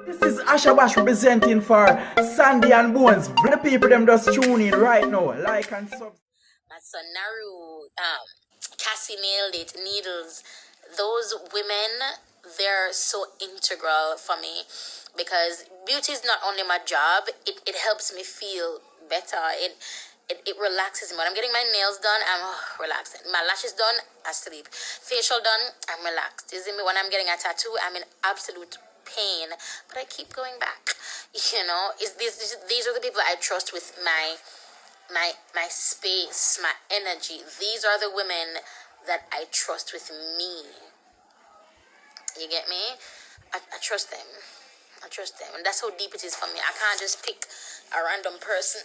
This is Ashabash representing for Sandy and Bonez. The people them just tune in right now. Like and sub. My son Naru, Cassie nailed it, Needles. Those women, they're so integral for me because beauty is not only my job, it helps me feel better. It relaxes me. When I'm getting my nails done, I'm relaxing. My lashes done, I sleep. Facial done, I'm relaxed. You see me? When I'm getting a tattoo, I'm in absolute pain, but I keep going back. You know, these are the people I trust with my space, my energy. These are the women that I trust with me. You get me? I trust them. I trust them. And that's how deep it is for me. I can't just pick a random person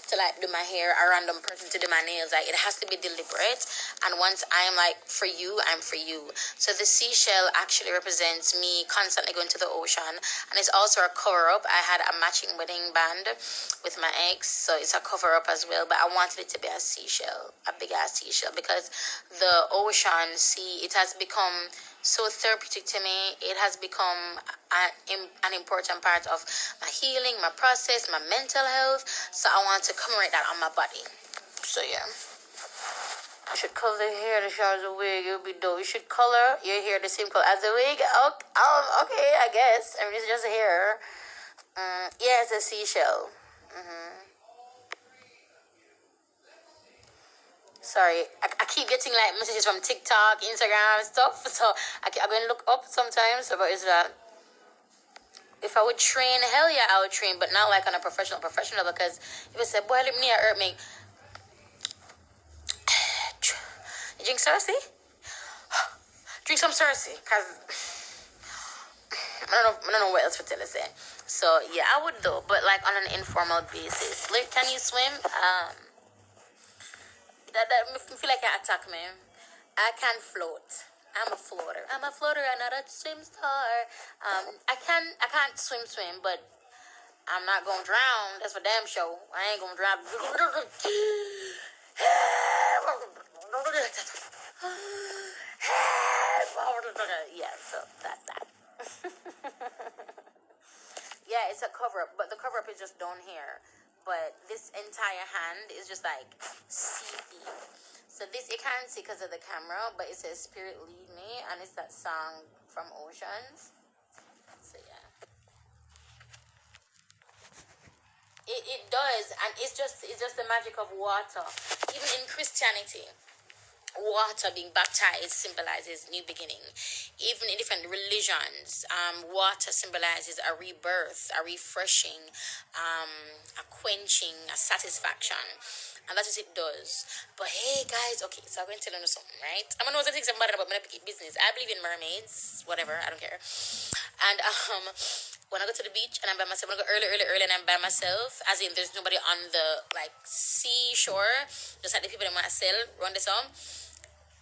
to like do my hair, a random person to do my nails. Like it has to be deliberate. And once I am like for you, I'm for you. So the seashell actually represents me constantly going to the ocean. And it's also a cover up. I had a matching wedding band with my ex. So it's a cover up as well. But I wanted it to be a seashell, a big ass seashell, because the ocean, sea, it has become so therapeutic to me. It has become an important part of my healing, my process, my mental health. So I want to commemorate that on my body. So yeah, I should color the hair the same as the wig. It would be dope. You should color your hair the same color as the wig. Okay, I guess. I mean, it's just hair. Yeah, it's a seashell. Sorry, I keep getting like messages from TikTok, Instagram, and stuff. So I'm going to look up sometimes about is that if I would train, hell yeah, I would train, but not like on a professional, because if I say, boy, let me hurt me. You drink Cersei? Drink some Cersei, because I don't know what else to tell you say. So yeah, I would though, but like on an informal basis. Like, can you swim? That makes me feel like you attack me. I can float. I'm a floater. I'm not a swim star. I can't swim, but I'm not gonna drown. That's for damn sure. I ain't gonna drown. Yeah, so that's that. Yeah, it's a cover up, but the cover up is just down here. But this entire hand is just like see-through. So this you can't see because of the camera, but it says "Spirit Lead Me," and it's that song from Oceans. So yeah, it does, and it's just the magic of water. Even in Christianity, water being baptized symbolizes new beginning. Even in different religions, water symbolizes a rebirth, a refreshing, a quenching, a satisfaction. And that's what it does. But hey guys, okay, so I'm going to tell you something, right? I'm gonna know what things about it, but I'm gonna pick business. I believe in mermaids, whatever, I don't care. And when I go to the beach and I'm by myself, when I go early and I'm by myself, as in there's nobody on the like seashore, just like the people in my cell run the song.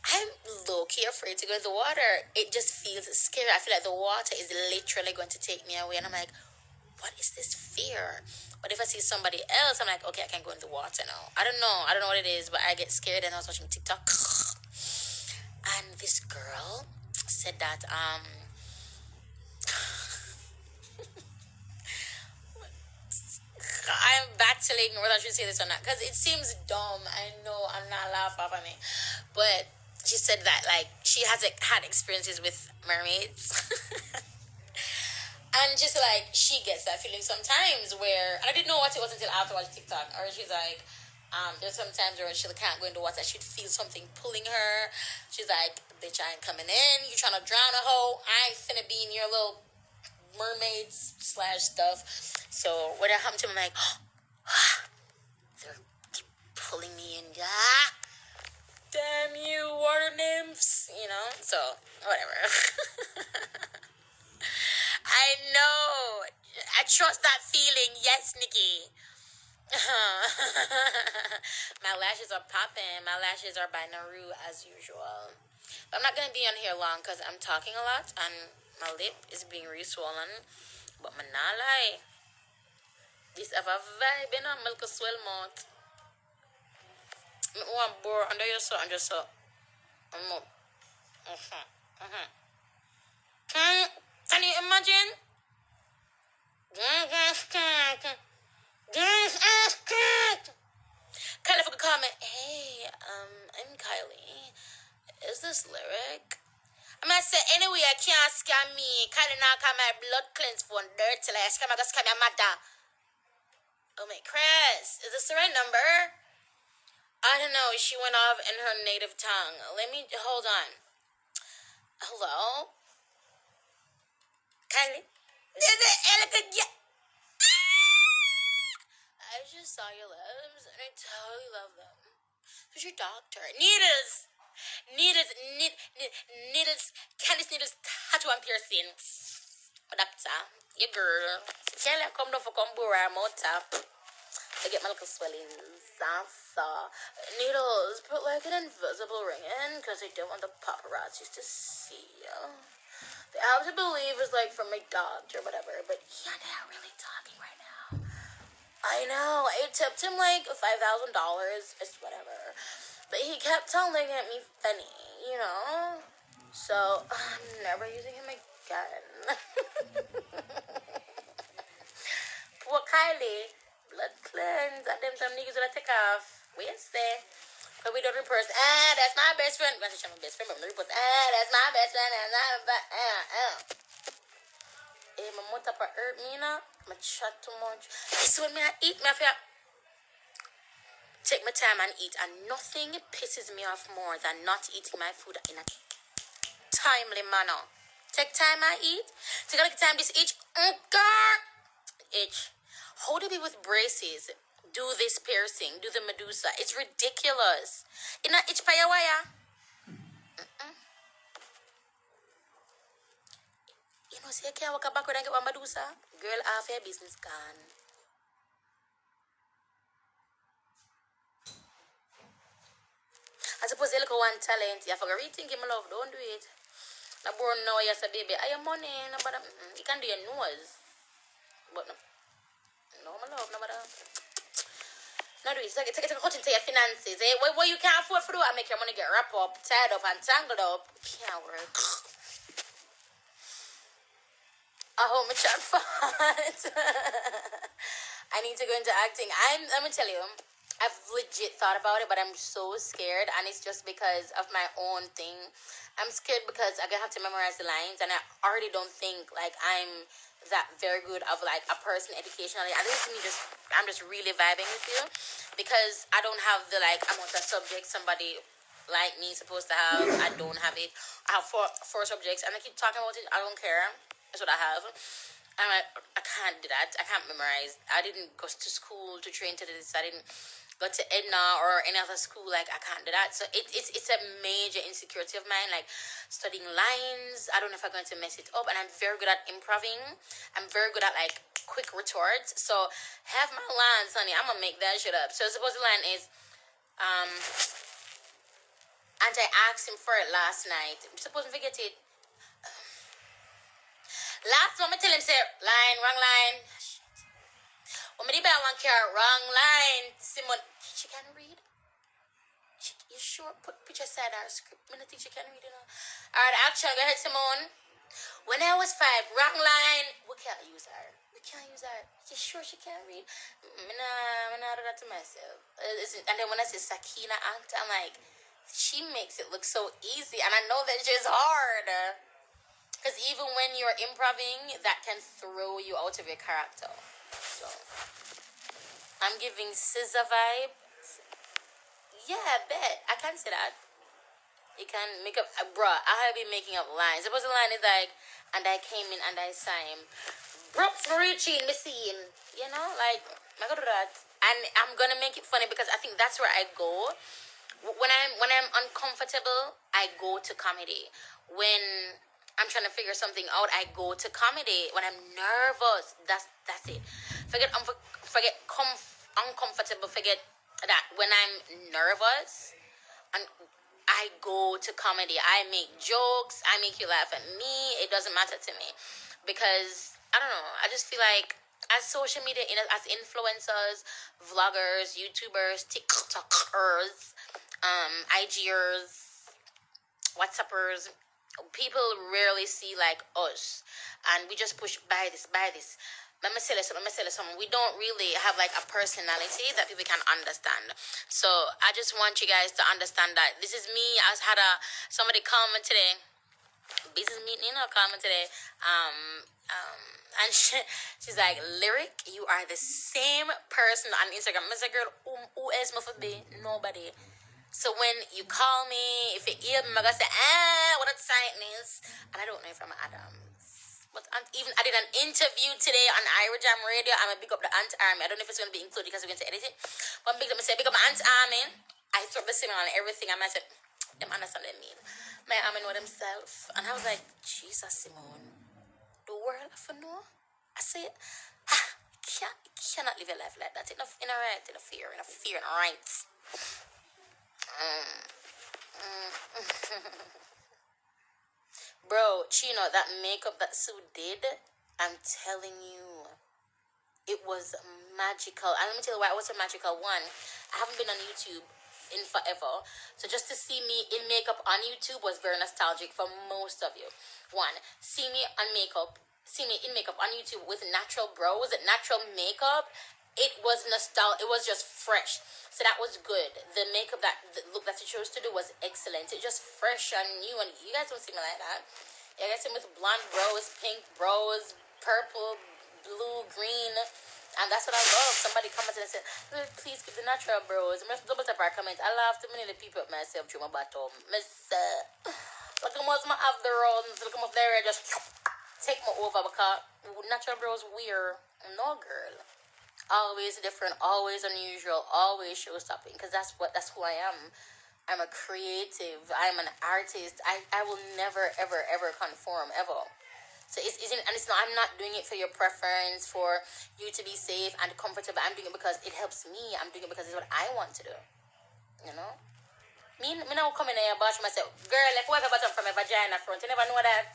I'm low-key afraid to go in the water. It just feels scary. I feel like the water is literally going to take me away. And I'm like, what is this fear? But if I see somebody else, I'm like, okay, I can go in the water now. I don't know what it is, but I get scared. And I was watching TikTok. And this girl said that, I'm battling whether I should say this or not. Because it seems dumb. I know I'm not laughing at me. But she said that like she has had experiences with mermaids. And just like she gets that feeling sometimes where, and I didn't know what it was until after watching TikTok. Or she's like, there's sometimes where she can't go into water, she'd feel something pulling her. She's like, bitch, I ain't coming in. You trying to drown a hoe? I ain't finna be in your little mermaids / stuff. So when that happened to me, I'm like, they're pulling me in. Damn you, water nymphs, you know? So, whatever. I know. I trust that feeling. Yes, Nikki. My lashes are popping. My lashes are by Naru as usual. But I'm not going to be on here long because I'm talking a lot and my lip is being re-swollen. But I'm not lie. This have a vibe in a milk swell mouth. One bore under your so and just so. Can you imagine? Kylie can't scam me. Kylie now call my blood cleanse phone dirty. Like, scam, I got scam your mother. Oh my Chris, is this the right number? I don't know. She went off in her native tongue. Let me hold on. Hello, Kylie. I just saw your lips and I totally love them. Who's your doctor? Needles. Needles. Candice Needles tattoo and piercing. Doctor, your girl. Can't let come down for come bore I'm out top. I get my little swellings. Needles, put like an invisible ring in because I don't want the paparazzi to see you. They have to believe it's like from my doctor or whatever, but yeah, they're really talking right now. I know, I tipped him like $5,000. It's whatever. But he kept on looking at me funny, you know? So, I'm never using him again. Poor Kylie. Blood cleanse. And them some niggas that take off. We stay. But we don't report. That's my best friend. I'm my best friend, but I'm report. That's my best friend. My mother hurt me, you know? I chat too much. So when I eat, I feel take my time and eat, and nothing pisses me off more than not eating my food in a timely manner. Take time I eat. Take a little time this itch. Itch. How to be with braces? Do this piercing. Do the Medusa. It's ridiculous. In a itch pa wire. You know, say you can't walk backward and get one Medusa. Girl, half your business gone. I suppose you look at one talent. You forgot rethinking my love. Don't do it. Now born now, you say, baby, I have money. No, but you can do your nose. But no, my love, no matter. No, do it. Take a cut into your finances. Eh? What you can't afford to do, I make your money get wrapped up, tied up, and tangled up. Can't work. I hope my chat fast. I need to go into acting. I'm gonna tell you, I've legit thought about it, but I'm so scared, and it's just because of my own thing. I'm scared because I'm gonna have to memorize the lines, and I already don't think like I'm that very good of like a person educationally. I think I'm just really vibing with you because I don't have the like amount of subjects somebody like me supposed to have. I don't have it. I have four subjects, and I keep talking about it. I don't care. That's what I have. And I can't do that. I can't memorize. I didn't go to school to train to this. I didn't go to Edna or any other school. Like, I can't do that. So it's a major insecurity of mine. Like, studying lines. I don't know if I'm going to mess it up. And I'm very good at improving. I'm very good at, like, quick retorts. So, have my lines, honey. I'm going to make that shit up. So, suppose the line is, and I asked him for it last night. Suppose I forget it. Last one, I tell him, say, wrong line. When I buy one car, wrong line. Simon, she can read? You sure? Put picture side our script. I think she can read, you know. Alright, action, go ahead, Simone. When I was 5, wrong line. We can't use her. You sure she can't read? I do that to myself. And then when I say Sakina act, I'm like, she makes it look so easy. And I know that she's hard. Because even when you're improving, that can throw you out of your character. So, I'm giving SZA vibe. Yeah, I bet. I can say that. You can make up... bruh, I have been making up lines. Suppose the line is like, and I came in and I saw him. Brooks reaching, me seeing. You know, like, I gotta do that. And I'm gonna make it funny because I think that's where I go. When I'm uncomfortable, I go to comedy. When I'm trying to figure something out, I go to comedy. When I'm nervous, that's it. Forget uncomfortable. Forget that. When I'm nervous, and I go to comedy. I make jokes. I make you laugh at me. It doesn't matter to me because I don't know. I just feel like as social media, as influencers, vloggers, YouTubers, TikTokers, IGers, WhatsAppers, people rarely see like us, and we just push buy this. Let me sell it something. We don't really have like a personality that people can understand. So I just want you guys to understand that this is me. I had somebody comment today. business meeting, you know, comment today. And she's like, Lyric, you are the same person on Instagram. I said, girl, who else must be? Nobody. So when you call me, if you hear me, I'm gonna say, what a tightness. And I don't know if I'm Adam. But even I did an interview today on Ira Jam Radio. I'm gonna big up the Ant Army. I don't know if it's gonna be included because we're going to edit it. But big up my Ant Army. I throw the same on everything. I said, them understand what I mean. My army know themselves. And I was like, Jesus, Simone, the world have to know. I say, you cannot live your life like that. Enough in a right, in a fear and right. Bro, Chino, that makeup that Sue did, I'm telling you, it was magical. And let me tell you why it was a magical one. I haven't been on YouTube in forever, so just to see me in makeup on YouTube was very nostalgic for most of you. One, see me in makeup on YouTube with natural brows, natural makeup. It was nostalgic. It was just fresh. So that was good. The makeup, the look that you chose to do was excellent. It just fresh and new. And you guys don't see me like that. You guys see me with blonde brows, pink brows, purple, blue, green. And that's what I love. Somebody commented and said, please keep the natural brows. I must double tap our comment. I laugh too many people at myself through my bottom. Look how much I have the runs. Look how much there. Just take me over because natural brows weird. No, girl. Always different, always unusual, always show stopping. Because that's who I am. I'm a creative. I'm an artist. I will never, ever, ever conform, ever. So I'm not doing it for your preference, for you to be safe and comfortable. I'm doing it because it helps me. I'm doing it because it's what I want to do. You know? Me now come in here and bash myself. Girl, if wipe a bottom from my vagina front, you never know that.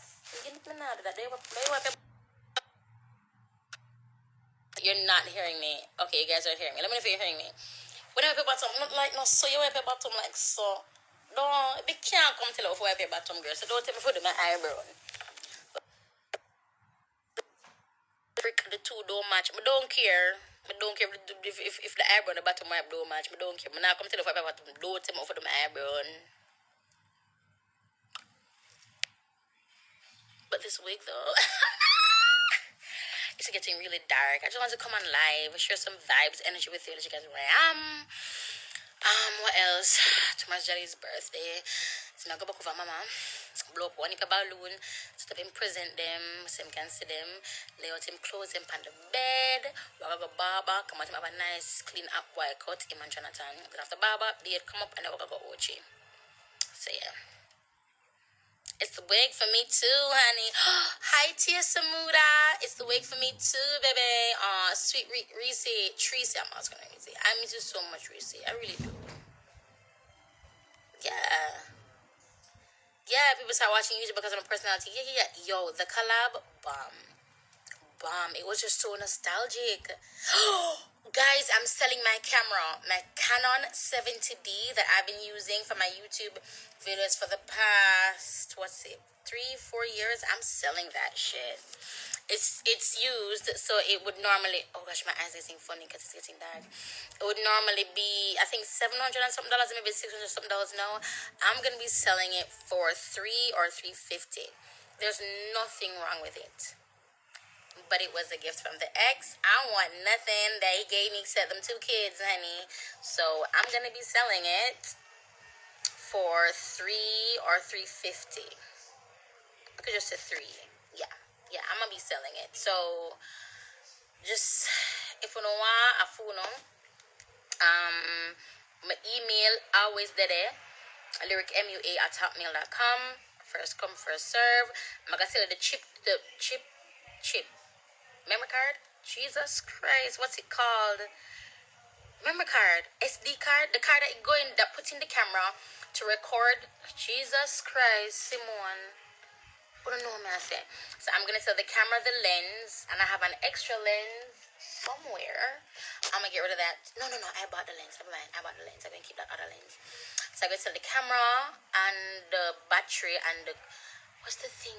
You're not hearing me. Okay, you guys are hearing me. Let me know if you're hearing me. When I wipe your bottom, not like no, so you wipe your bottom like so. Don't, they can't come tell you if I wipe your bottom, girl. So don't tell me for do my eyebrow. The two don't match. I don't care. I don't care if the eyebrow and the bottom wipe don't match. I don't care. I now come tell you if I wipe your bottom. Don't tell me for do my eyebrow. But this wig though. It's getting really dark. I just want to come on live, share some vibes, energy with you, let you guys know where I am. What else? Tomorrow's Jelly's birthday. So I go back over mama, blow up one a balloon, set up him, present them, so him can see them, lay out him clothes him on the bed, we're gonna go barber, come out him have a nice clean up white cut, him and Jonathan. Then after barber, beard come up and then we're gonna go Ochi. So yeah. It's the wig for me too, honey. Hi, Tia Samuda. It's the wig for me too, baby. Sweet Reese, Tracy. I'm not gonna Reese. I miss you so much, Reese. I really do. Yeah. Yeah, people start watching YouTube because of my personality. Yeah. Yo, the collab, bomb. It was just so nostalgic. Guys, I'm selling my camera, my Canon 70D that I've been using for my YouTube videos for the past 3-4 years. I'm selling that shit. It's used, so it would normally, oh gosh, my eyes are getting funny because it's getting dark. It would normally be, I think $700 and something, maybe $600 something now. I'm gonna be selling it for $300 or $350. There's nothing wrong with it. But it was a gift from the ex. I want nothing that he gave me except them 2 kids, honey. So I'm gonna be selling it for $300 or $350. I could just say $3. Yeah, I'm gonna be selling it. So just if you know want a phone, my email always there. lyricmua@hotmail.com. First come, first serve. I'm gonna sell the chip. Memory card? Jesus Christ, what's it called? Memory card, SD card, the card that puts in the camera to record. Jesus Christ, Simone. I don't know what I say. So I'm gonna sell the camera, the lens, and I have an extra lens somewhere. I'm gonna get rid of that. No, I bought the lens. Never mind, I bought the lens. I'm gonna keep that other lens. So I'm gonna sell the camera and the battery and the, what's the thing?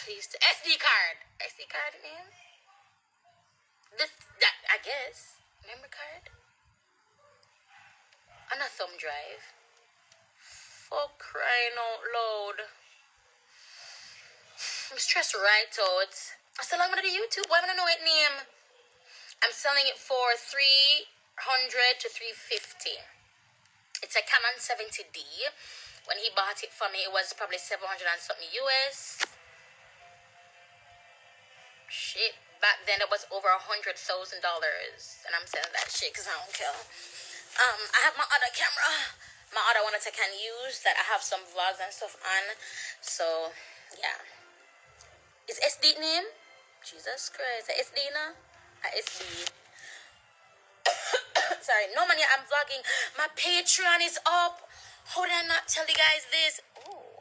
Please, the SD card. SD card name? That I guess, memory card and a thumb drive. For crying out loud. I'm stressed right out. I still I'm gonna do YouTube. Why am I know it name? I'm selling it for $300 to $350. It's a Canon 70D. When he bought it for me, it was probably 700 and something US. Shit. Back then it was over $100,000, and I'm selling that shit because I don't care. I have my other camera, my other one that I can use that I have some vlogs and stuff on. So yeah. Is SD name? Jesus Christ. SD na? SD. Sorry, no money. I'm vlogging. My Patreon is up. How did I not tell you guys this? Ooh.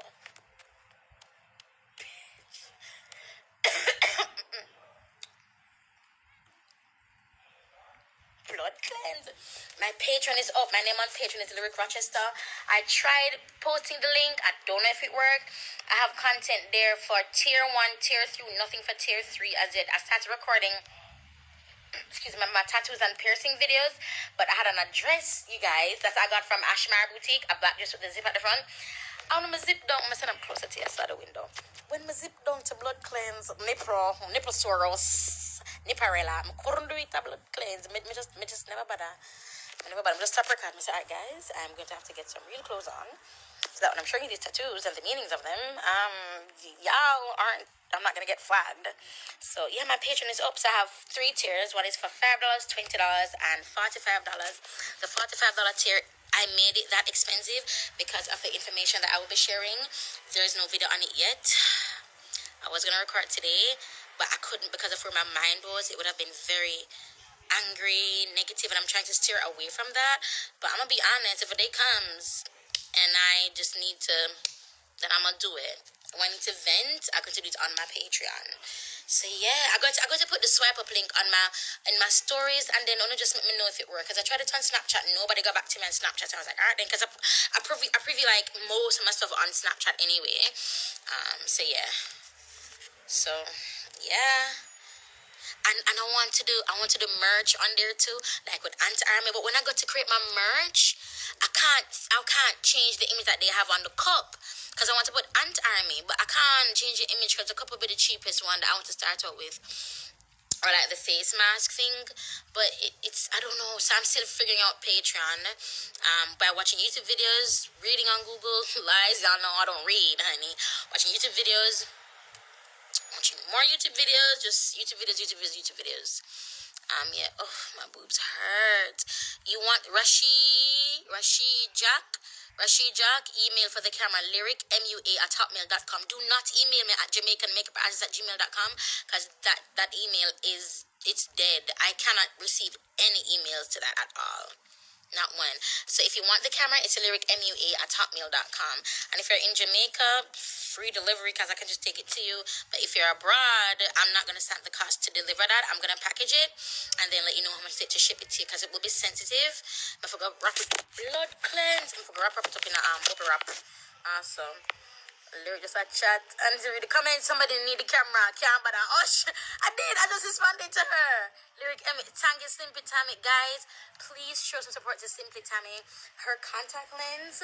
Blood cleanse. My Patreon is up. My name on Patreon is lyricrochester. I tried posting the link. I don't know if it worked. I have content there for tier 1, tier 3, nothing for tier 3 as yet. I started recording my tattoos and piercing videos, but I had an address, you guys, that I got from Ashmar Boutique, a black dress with the zip at the front. I want to zip down, I'm send them closer to your side of the window. When I zip down to blood cleanse, nipple soros, nipparella, I couldn't do it a blood cleanse. Me just never bother. I'm just stop recording. I say, alright guys, I'm going to have to get some real clothes on, so that when I'm showing you these tattoos and the meanings of them, I'm not gonna get flagged. So yeah, my Patreon is up. So I have 3 tiers. One is for $5, $20, and $45. The $45 tier, I made it that expensive because of the information that I will be sharing. There is no video on it yet. I was gonna record today, but I couldn't because of where my mind was. It would have been very angry, negative, and I'm trying to steer away from that. But I'm gonna be honest, if a day comes and I just need to, then I'm gonna do it. When I need to vent, I can do it on my Patreon. So yeah, I'm going to put the swipe up link on my stories, and then only just let me know if it works. Because I tried it on Snapchat, nobody got back to me on Snapchat. So I was like, alright then, because I preview like most of my stuff on Snapchat anyway. So yeah. So yeah. And I want to do merch on there too, like with Anti-Army. But when I go to create my merch, I can't change the image that they have on the cup because I want to put Anti-Army, but I can't change the image because the cup will be the cheapest one that I want to start out with, or like the face mask thing. But it's I don't know, so I'm still figuring out Patreon by watching YouTube videos, reading on Google. Lies, y'all know I don't read, honey. Watching YouTube videos. Watching more YouTube videos, just YouTube videos. Yeah. Oh, my boobs hurt. You want Rashid Jack, email for the camera, lyricmua@hotmail.com. Do not email me at jamaicanmakeupartist@gmail.com because that email it's dead. I cannot receive any emails to that at all. Not one. So if you want the camera, it's lyricmua@hotmail.com. And if you're in Jamaica, free delivery because I can just take it to you. But if you're abroad, I'm not going to send the cost to deliver that. I'm going to package it and then let you know how much it to ship it to you because it will be sensitive. I forgot wrap it blood cleanse. I forgot wrap it up in a bubble wrap. Awesome. Lyric just a chat and read the comments. Somebody need the camera. Can't bother. Oh, I did. I just responded to her. Lyric, thank you, Simply Tammy. Guys, please show some support to Simply Tammy. Her contact lens,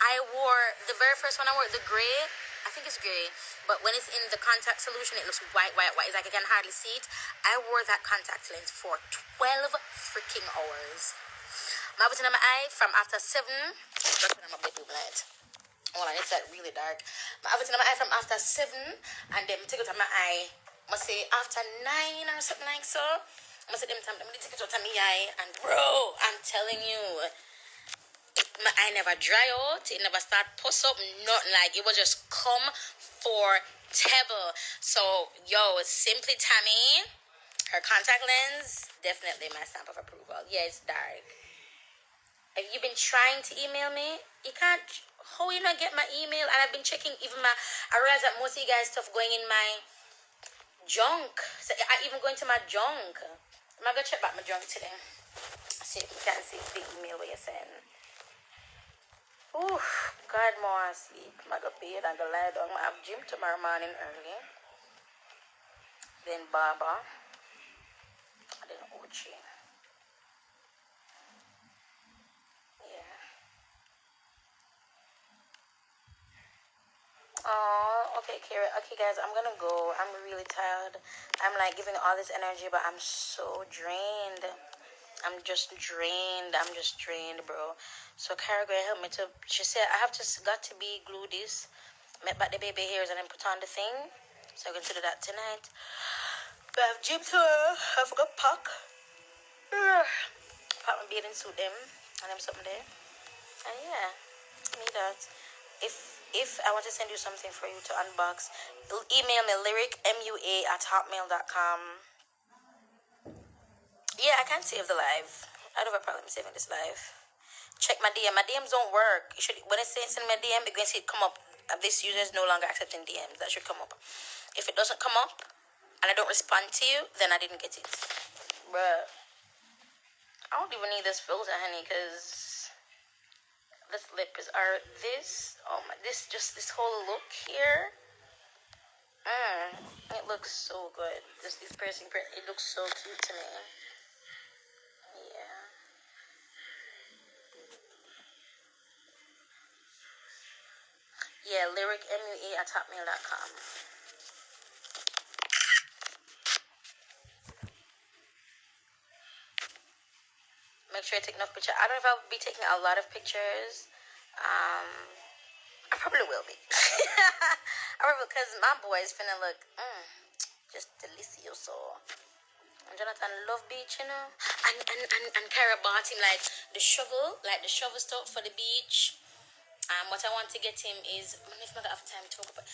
I wore the very first one. I wore the gray. I think it's gray, but when it's in the contact solution, it looks white. It's like I can hardly see it. I wore that contact lens for 12 freaking hours. My button on my eye from after 7. I'm a bit light. Hold on, it's like really dark. My everything on my eye from after 7, and then take it out my eye. I say after 9 or something like so. I say them time. Let me take it out of my eye, and bro, I'm telling you, my eye never dry out. It never start puss up. Nothing like it was just come for table. So yo, Simply Tammy, her contact lens definitely my stamp of approval. Yeah, it's dark. Have you been trying to email me? You can't. How you not get my email? And I've been checking even my. I realize that most of you guys stuff going in my junk. So I even going to my junk. I'm gonna check back my junk today. See if you can see the email where you send. Ooh, God, more sleep. I'm gonna bed and go lie down. I have gym tomorrow morning early. Then Baba. And then Ochi. Oh, okay, Okay, guys, I'm gonna go. I'm really tired. I'm like giving all this energy, but I'm so drained. I'm just drained. Bro. So Kara going help me to. She said I have to got to be glue this, make back the baby hairs, and then put on the thing. So I'm going to do that tonight. But I have gym tomorrow. I forgot pack. Pack my bathing suit them, and them something there. And yeah, me that. If I want to send you something for you to unbox, email me lyricmua@hotmail.com. Yeah, I can't save the live. I don't have a problem saving this live. Check my DM. My DMs don't work. You should, when it says send me a DM, you're going to see it come up. This user is no longer accepting DMs. That should come up. If it doesn't come up and I don't respond to you, then I didn't get it. Bruh. I don't even need this filter, honey, because this lip is this. Oh my, this whole look here. It looks so good. This piercing print, it looks so cute to me. Yeah. Yeah, lyricmua@hotmail.com. Make sure I take enough pictures. I don't know if I'll be taking a lot of pictures. I probably will be. I probably, because my boys finna look just delicioso. And Jonathan love beach, you know. And Kara bought him like the shovel stuff for the beach. What I want to get him is, I don't know if I have time to but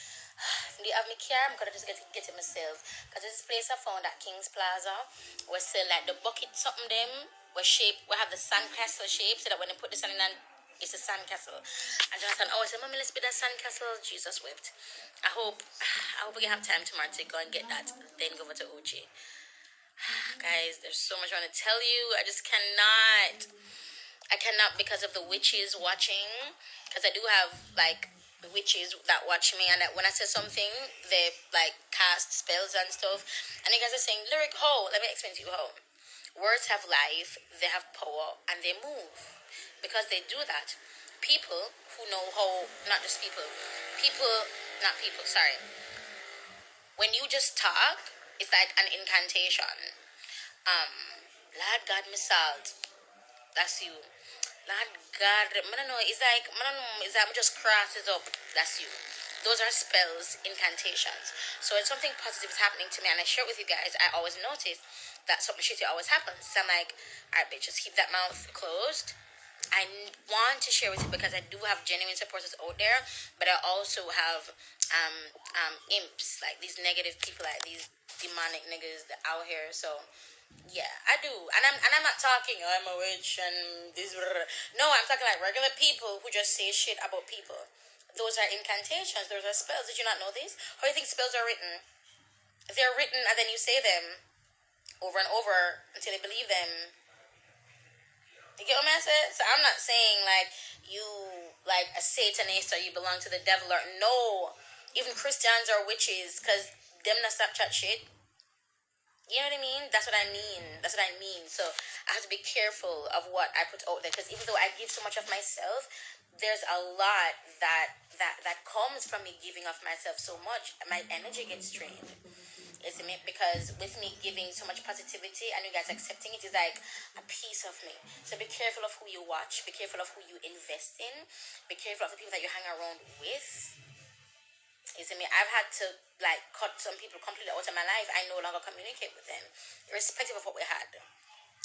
do you have me care? I'm gonna just get it myself. Cause this place I found at King's Plaza where sell like the bucket something them where have the sandcastle shape, so that when they put the sand in, it's a sandcastle. And Jonathan always said, "Mommy, let's be that sandcastle." Jesus wept. I hope we have time tomorrow to go and get that. Then go over to Uchi. Guys, there's so much I want to tell you. I cannot because of the witches watching. Because I do have like witches that watch me, and that when I say something, they like cast spells and stuff. And you guys are saying, "Lyric, how?" Let me explain to you how. Words have life, they have power, and they move. Because they do that. People who know how, not just not people, sorry. When you just talk, it's like an incantation. Lord God, me salt. That's you. Lord God, I don't know, it's like, just crosses up. That's you. Those are spells, incantations. So when something positive is happening to me and I share it with you guys, I always notice that something shitty always happens. So I'm like, alright, bitch, just keep that mouth closed. I want to share with you because I do have genuine supporters out there, but I also have imps, like these negative people, like these demonic niggas that out here. So yeah, I do, and I'm not talking I'm a witch and this. No, I'm talking like regular people who just say shit about people. Those are incantations. Those are spells. Did you not know this? How do you think spells are written? They're written and then you say them over and over until they believe them. You get what I'm saying? So I'm not saying like you like a Satanist or you belong to the devil or no. Even Christians are witches because them not Snapchat shit. You know what I mean? That's what I mean. So I have to be careful of what I put out there because even though I give so much of myself, there's a lot that comes from me giving of myself so much. My energy gets drained. Isn't it? Because with me giving so much positivity and you guys accepting it is like a piece of me. So be careful of who you watch. Be careful of who you invest in. Be careful of the people that you hang around with. Isn't me? I've had to like cut some people completely out of my life. I no longer communicate with them, irrespective of what we had.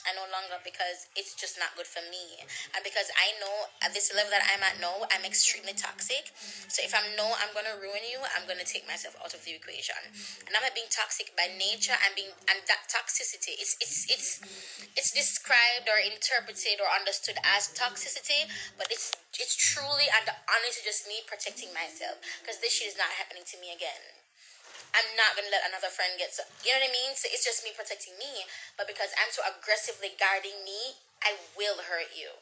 I no longer, because it's just not good for me. And because I know at this level that I'm at now, I'm extremely toxic. So if I'm going to ruin you, I'm going to take myself out of the equation. And I'm not being toxic by nature. And that toxicity, it's described or interpreted or understood as toxicity, but it's truly and honestly just me protecting myself. Because this shit is not happening to me again. I'm not going to let another friend get so, you know what I mean? So it's just me protecting me. But because I'm so aggressively guarding me, I will hurt you.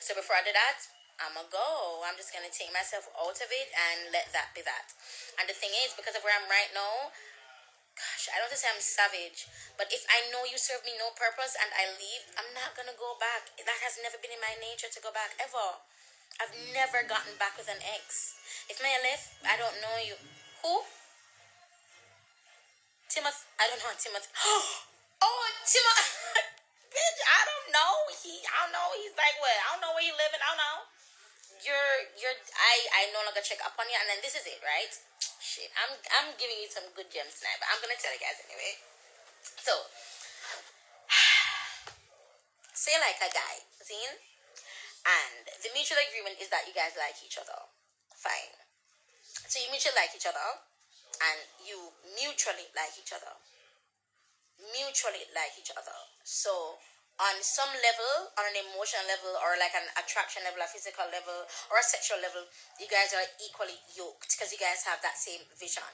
So before I do that, I'm going to go. I'm just going to take myself out of it and let that be that. And the thing is, because of where I'm right now, gosh, I don't want to say I'm savage, but if I know you serve me no purpose and I leave, I'm not going to go back. That has never been in my nature to go back, ever. I've never gotten back with an ex. If Maya left, I don't know you. Who? Timothy. I don't know Timothy. Oh, Timothy. Bitch, I don't know. I don't know. He's like what? I don't know where he living. I don't know. I no longer check up on you, and then this is it, right? Shit, I'm giving you some good gems tonight, but I'm gonna tell you guys anyway. So, say like a guy, Zine, and the mutual agreement is that you guys like each other. Fine. So you mutually like each other, and you mutually like each other. Mutually like each other. So on some level, on an emotional level, or like an attraction level, a physical level, or a sexual level, you guys are equally yoked because you guys have that same vision.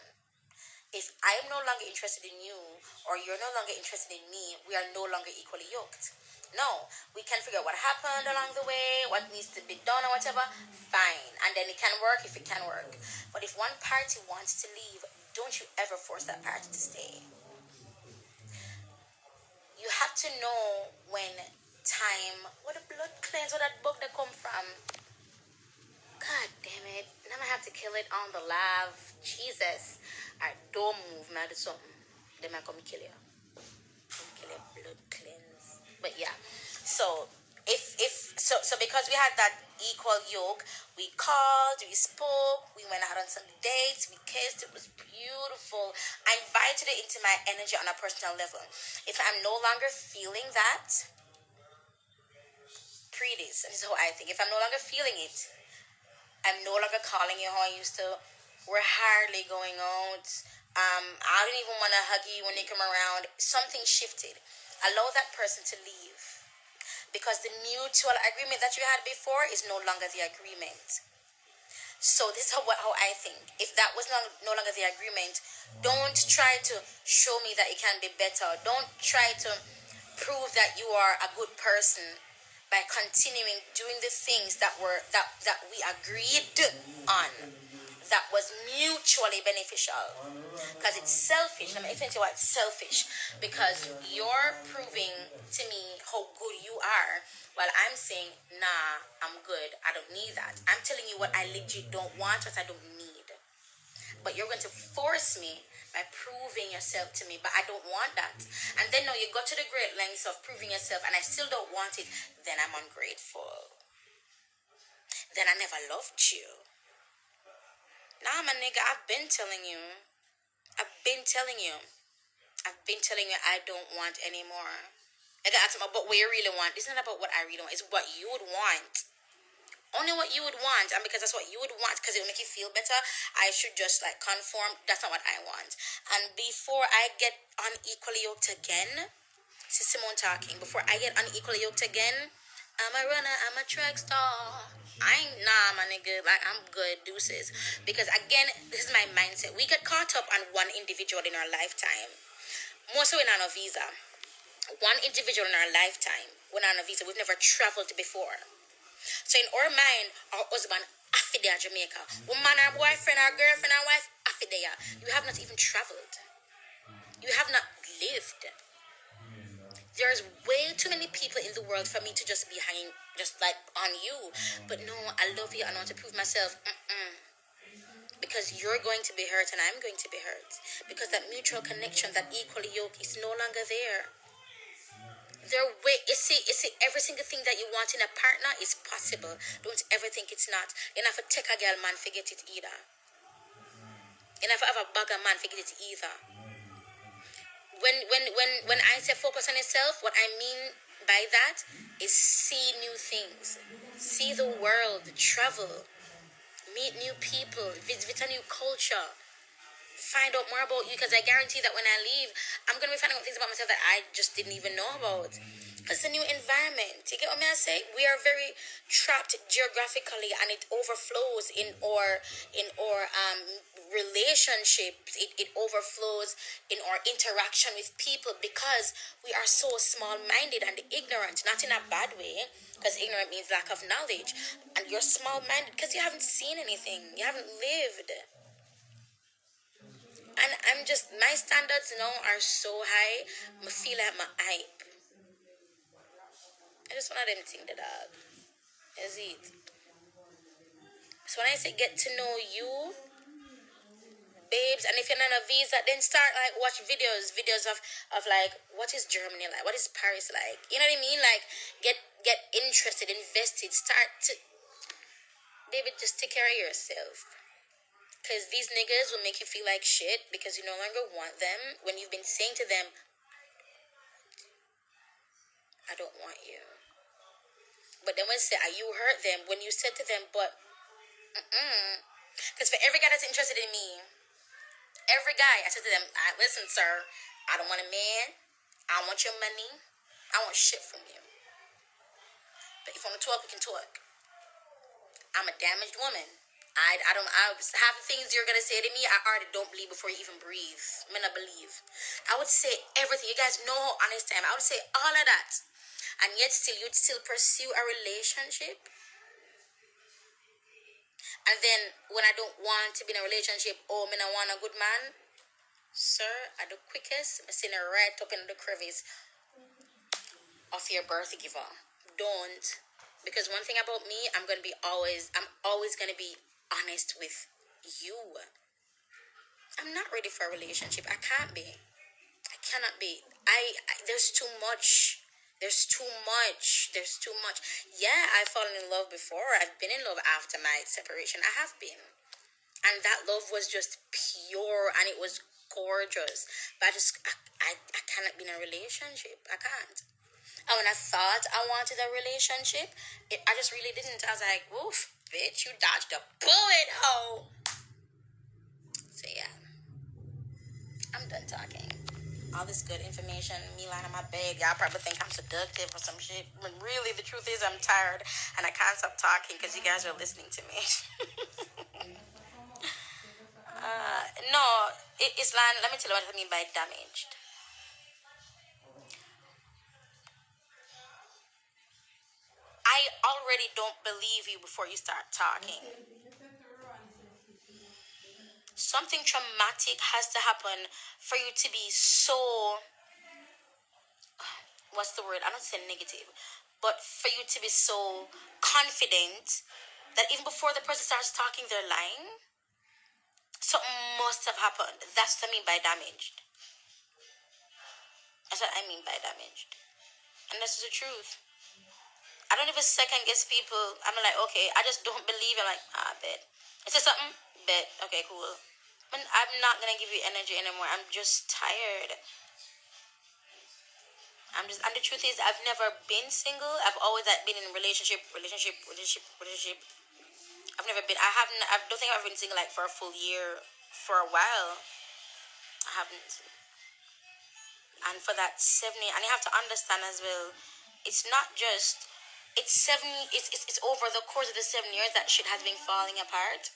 If I am no longer interested in you, or you're no longer interested in me, we are no longer equally yoked. No, we can figure out what happened along the way, what needs to be done, or whatever. Fine, and then it can work if it can work. But if one party wants to leave, don't you ever force that party to stay. You have to know when time. What a blood cleanse, where that bug that come from. God damn it. Now I have to kill it on the live. Jesus. Alright, don't move, man. Do something. They might come kill you. Come kill your blood cleanse. But yeah. So so because we had that equal yoke, we called, we spoke, we went out on some dates, we kissed, it was beautiful. I invited it into my energy on a personal level. If I'm no longer feeling that, this is how I think. If I'm no longer feeling it, I'm no longer calling you how I used to. We're hardly going out. I don't even want to hug you when you come around. Something shifted. Allow that person to leave. Because the mutual agreement that you had before is no longer the agreement. So this is how I think. If that was no longer the agreement, don't try to show me that it can be better. Don't try to prove that you are a good person by continuing doing the things that we agreed on, that was mutually beneficial. Because it's selfish. Let me explain to you why it's selfish. Because you're proving to me how good you are, while I'm saying, nah, I'm good, I don't need that. I'm telling you what I legit don't want, what I don't need. But you're going to force me by proving yourself to me, but I don't want that. And then now you go to the great lengths of proving yourself and I still don't want it, then I'm ungrateful. Then I never loved you. Nah, my nigga, I've been telling you I don't want anymore. I got asked about what you really want. It's not about what I really want. It's what you would want. Only what you would want. And because that's what you would want, because it will make you feel better, I should just like conform. That's not what I want. And before I get unequally yoked again, this is Simone talking. Before I get unequally yoked again, I'm a runner, I'm a track star. Nah, my nigga, like, I'm good, deuces. Because again, this is my mindset. We get caught up on one individual in our lifetime. More so in on a visa. One individual in our lifetime. We're on a visa. We've never traveled before. So in our mind, our husband, Afidea Jamaica. Woman, our boyfriend, our girlfriend, our wife, Afidea. You have not even traveled. You have not lived. There's way too many people in the world for me to just be hanging just like on you. But no, I love you and I want to prove myself. Because you're going to be hurt and I'm going to be hurt. Because that mutual connection, that equal yoke is no longer there. You see, every single thing that you want in a partner is possible. Don't ever think it's not. You don't have to take a girl man, forget it either. You don't have to have a bugger man, forget it either. When I say focus on yourself, what I mean by that is see new things, see the world, travel, meet new people, visit a new culture, find out more about you. Because I guarantee that when I leave, I'm gonna be finding out things about myself that I just didn't even know about. It's a new environment. You get what I say? We are very trapped geographically, and it overflows in our relationships. It overflows in our interaction with people because we are so small-minded and ignorant. Not in a bad way, because ignorant means lack of knowledge. And you're small-minded because you haven't seen anything. You haven't lived. And my standards now are so high, I feel like my hype. I just want them to think the dog. Is it? So when I say get to know you, babes, and if you're on a visa, then start like watch videos of like what is Germany like, what is Paris like, you know what I mean? Like get interested, invested, start to, baby, just take care of yourself. Because these niggas will make you feel like shit because you no longer want them when you've been saying to them, I don't want you. But then when say you hurt them when you said to them, but because for every guy that's interested in me, every guy, I said to them, listen, sir, I don't want a man. I don't want your money. I want shit from you. But if you want to talk, we can talk. I'm a damaged woman. Half the things you're gonna say to me, I already don't believe before you even breathe. I mean, I believe. I would say everything. You guys know how honest I am. I would say all of that. And yet still, you'd still pursue a relationship. And then when I don't want to be in a relationship, I don't want a good man. Sir, at the quickest, I'm sitting right up in the crevice of your birth giver. Don't. Because one thing about me, I'm always gonna be honest with you. I'm not ready for a relationship. I can't be. I cannot be. There's too much. There's too much. There's too much. Yeah, I've fallen in love before. I've been in love after my separation. I have been. And that love was just pure and it was gorgeous. But I cannot be in a relationship. I can't. And when I thought I wanted a relationship, I just really didn't. I was like, oof, bitch, you dodged a bullet, ho. So yeah, I'm done talking. All this good information, me lying on my bed, y'all probably think I'm seductive or some shit. When really the truth is I'm tired and I can't stop talking because you guys are listening to me. No, Islam, let me tell you what I mean by damaged. I already don't believe you before you start talking. Something traumatic has to happen for you to be so, what's the word? I don't say negative, but for you to be so confident that even before the person starts talking, they're lying. Something must have happened. That's what I mean by damaged. That's what I mean by damaged. And that's the truth. I don't even second guess people. I'm like, okay, I just don't believe. I'm like, bet. Is there something? Bet. Okay, cool. I'm not gonna give you energy anymore. I'm just tired. And the truth is, I've never been single. I've always been in relationship. I've never been. I don't think I've been single like for a full year. For a while, I haven't. And for that 70, and you have to understand as well, it's not just. It's 70. It's over the course of the 7 years that shit has been falling apart.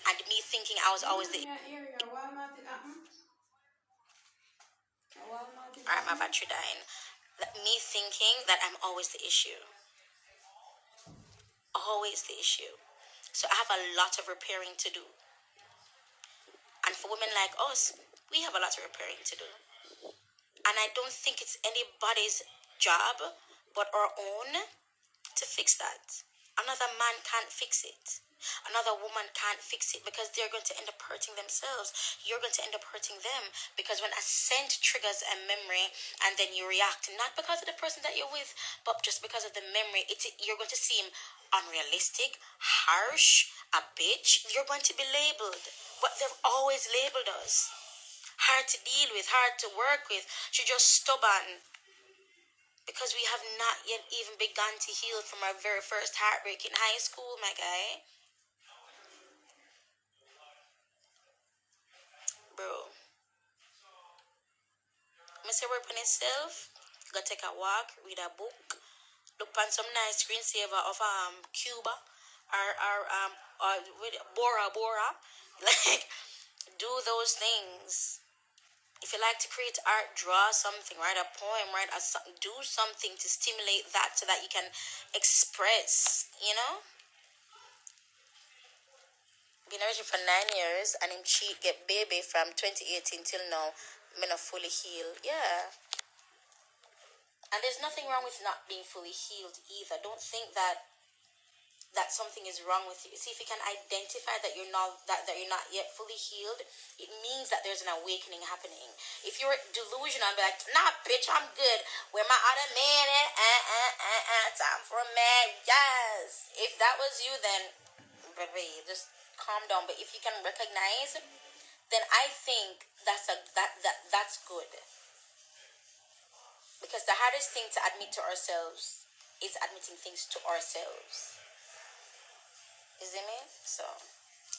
And me thinking I was always the. Alright, my battery dying. Me thinking that I'm always the issue. Always the issue. So I have a lot of repairing to do. And for women like us, we have a lot of repairing to do. And I don't think it's anybody's job but our own to fix that. Another man can't fix it. Another woman can't fix it because they're going to end up hurting themselves. You're going to end up hurting them because when a scent triggers a memory and then you react, not because of the person that you're with, but just because of the memory, you're going to seem unrealistic, harsh, a bitch. You're going to be labeled. But they've always labeled us. Hard to deal with, hard to work with. She's just stubborn. Because we have not yet even begun to heal from our very first heartbreak in high school, my guy. Bro. Mr. Work on himself. Go take a walk, read a book, look on some nice screensaver of Cuba or with Bora Bora. Like, do those things. If you like to create art, draw something, write a poem, do something to stimulate that so that you can express, you know? Been a virgin for 9 years and him cheat get baby from 2018 till now, me not fully healed. Yeah. And there's nothing wrong with not being fully healed either. Don't think that that something is wrong with you. See if you can identify that you're not yet fully healed. It means that there's an awakening happening. If you're delusional and be like, nah, bitch, I'm good. Where my other man at? Time for a man. Yes. If that was you, then baby, just calm down. But if you can recognize, then I think that's good. Because the hardest thing to admit to ourselves is admitting things to ourselves. You see me? So,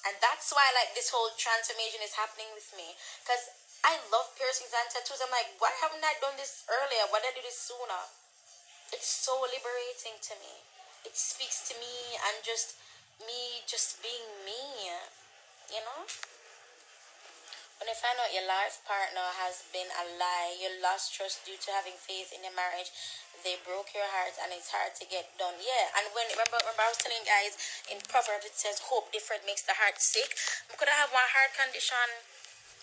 and that's why like this whole transformation is happening with me. Because I love piercings and tattoos. I'm like, why haven't I done this earlier? Why did I do this sooner? It's so liberating to me. It speaks to me and just me just being me. You know? When you find out your life partner has been a lie, you lost trust due to having faith in your marriage, they broke your heart and it's hard to get done. Yeah, and when remember I was telling you guys in Proverbs it says hope deferred makes the heart sick. I could have one heart condition,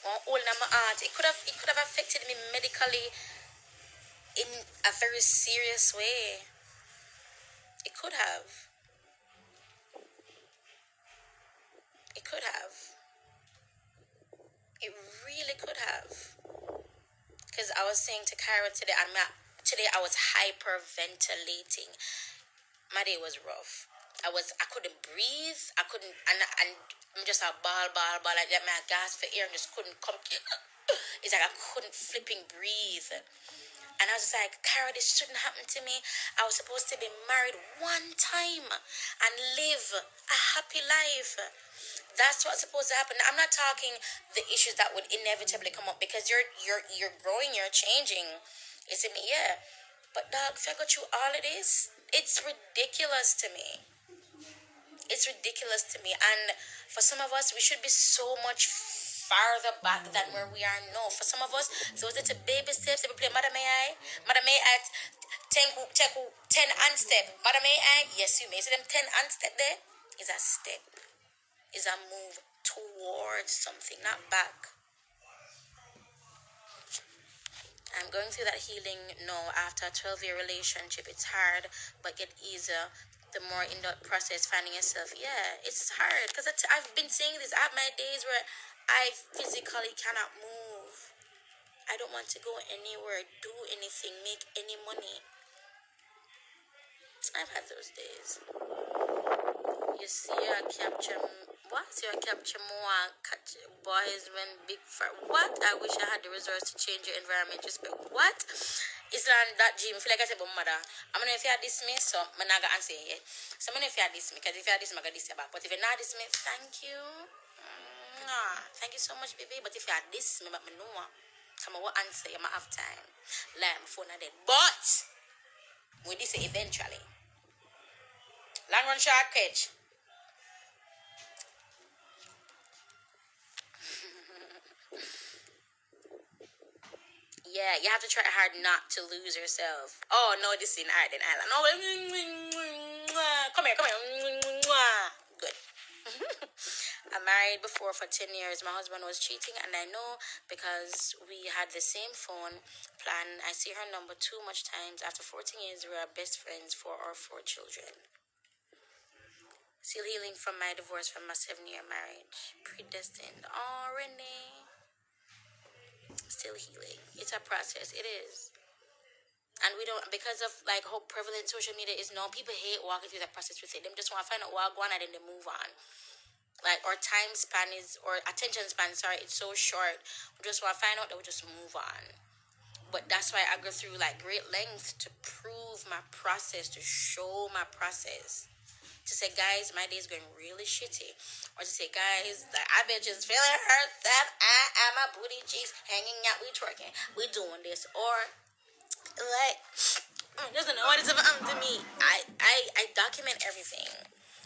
one old my aunt. It could have affected me medically in a very serious way. It could have. It could have. It really could have. Because I was saying to Kyra today, today I was hyperventilating. My day was rough. I couldn't breathe. I couldn't, and I'm just a ball. Like that, my gas for air and just couldn't come. It's like I couldn't flipping breathe. And I was just like, Kyra, this shouldn't happen to me. I was supposed to be married one time and live a happy life. That's what's supposed to happen. I'm not talking the issues that would inevitably come up because you're growing, you're changing. You see me? Yeah. But dog, if I go through all of this, it's ridiculous to me. It's ridiculous to me. And for some of us, we should be so much farther back than where we are now. For some of us, those little baby steps, they play Madam May at 10 and step. Madam May, yes you may. See them 10 and step there? Is a step. Is a move towards something, not back. I'm going through that healing now after a 12-year relationship. It's hard, but get easier the more in the process finding yourself. Yeah, it's hard because I've been saying this. I have my days where I physically cannot move. I don't want to go anywhere, do anything, make any money. I've had those days. You see, I capture what? You capture more catch boys when big for what? I wish I had the resource to change your environment. Respect what? It's not that gym. Feel like I said, but mother, I'm gonna if you had this me, so I'm not gonna answer you. So I'm gonna if you had this me, because if you had this, I'm gonna this back. But if you not this me, thank you. Thank you so much, baby. But if you had this me, but me know. Come on, what answer? You might have time. Like my phone are dead. But we this eventually. Long run short catch. Yeah, you have to try hard not to lose yourself. Oh no, this is in Ireland. No, come here. Good. I'm married before for 10 years. My husband was cheating, and I know because we had the same phone plan. I see her number too much times. After 14 years, we are best friends for our 4 children. Still healing from my divorce from my 7-year marriage. Predestined. Oh, Renee. Still healing. It's a process. It is. And we don't, because of like how prevalent social media is now, people hate walking through that process with it. Them just want to find out what going on and then they move on. Like our time span is, or attention span, sorry, it's so short. We just want to find out that we just move on. But that's why I go through like great lengths to prove my process, to show my process. To say, guys, my day is going really shitty. Or to say, guys, like, I bet just feeling herself. I my booty cheeks hanging out. We twerking. We doing this. Or, like, doesn't know what it's about to me. I document everything.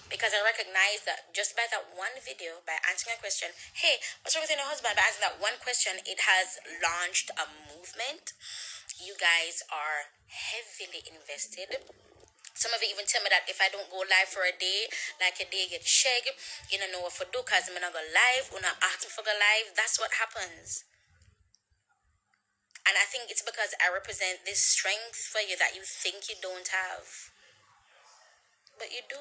Because I recognize that just by that one video, by answering a question, hey, what's wrong with your husband? By answering that one question, it has launched a movement. You guys are heavily invested. Some of you even tell me that if I don't go live for a day, like a day get shake, you don't know what for do because I'm not go live, when I ask me for go live, that's what happens. And I think it's because I represent this strength for you that you think you don't have. But you do.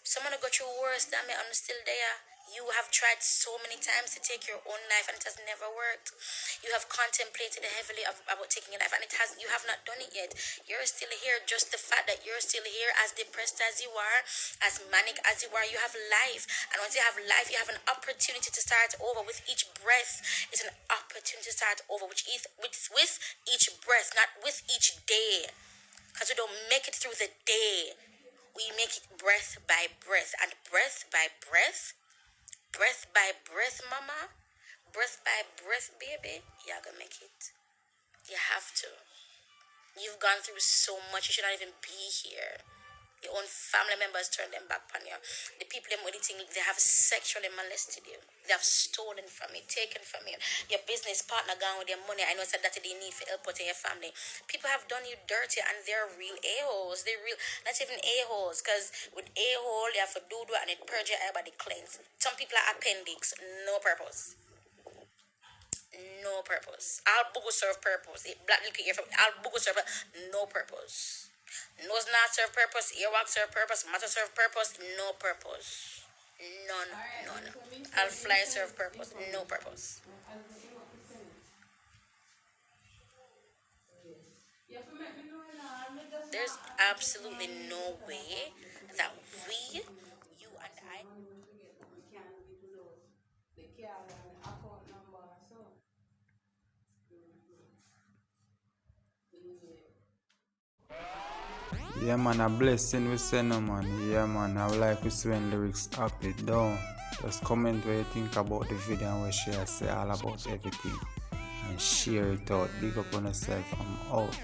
Someone who got you worse than me, I'm still there. You have tried so many times to take your own life and it has never worked. You have contemplated heavily about taking your life and you have not done it yet. You're still here. Just the fact that you're still here, as depressed as you are, as manic as you are, you have life. And once you have life, you have an opportunity to start over. With each breath, it's an opportunity to start over. With each breath, not with each day. Because we don't make it through the day. We make it breath by breath, and breath by breath, mama, breath by breath, baby, you're gonna make it. You have to. You've gone through so much, you should not even be here. Your own family members turn them back on you. The people them editing, they have sexually molested you. They have stolen from you, taken from you. Your business partner gone with your money. I know it's that they need for help out in your family. People have done you dirty and they're real a-holes. They're real, not even a-holes. Because with a-hole, you have to do and it purge your body cleanse. Some people are appendix, no purpose. No purpose. All bugu serve purpose. Black liquor here from all bugu serve no purpose. Nose not serve purpose, earwax serve purpose, matter serve purpose, no purpose. None. I'll fly serve purpose, no purpose. There's absolutely no way that we, you and I, Yeah, man, a blessing we send no man. Yeah, man, I would like to see when lyrics up it down. Just comment what you think about the video and what she say all about everything. And share it out. Big up on yourself. I'm out.